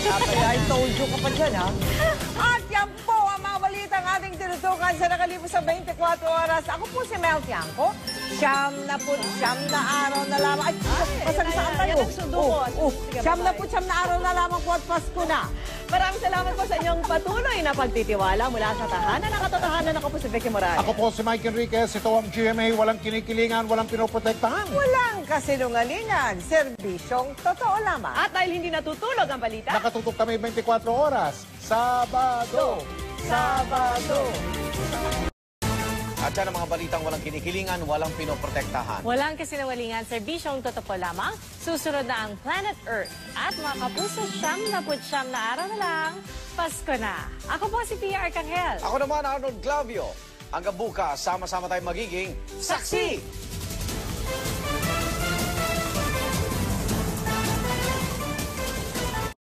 Kaya I told you ka pa dyan, ha? At yan po ang mga balitang ating tinutukan sa nakalipas sa 24 oras. Ako po si Mel Tiangco. Siyam na araw na lamang. Ay, pasagsaan tayo. Yan ang sundo ko. Siyam na araw na lamang po at Pasko na. Maraming salamat po sa inyong patuloy na pagtitiwala mula sa tahanan ng katotohanan. Ako po si Vicky Morales. Ako po si Mike Enriquez. Ito ang GMA. Walang kinikilingan, walang pinoprotektahan. Walang kasinungalingan. Serbisyong totoo lamang. At dahil hindi natutulog ang balita, Nakatutok kami 24 oras. Sabado. At yan ang mga balitang walang kinikilingan, walang pinoprotektahan. Walang kasinungalingan, serbisyong totoo lamang. Susunod na ang Planet Earth. At mga kapuso, siyam na araw na lang, Pasko na. Ako po si Pia Arcangel. Ako naman, Arnold Clavio. Hanggang bukas, sama-sama tayong magiging saksi!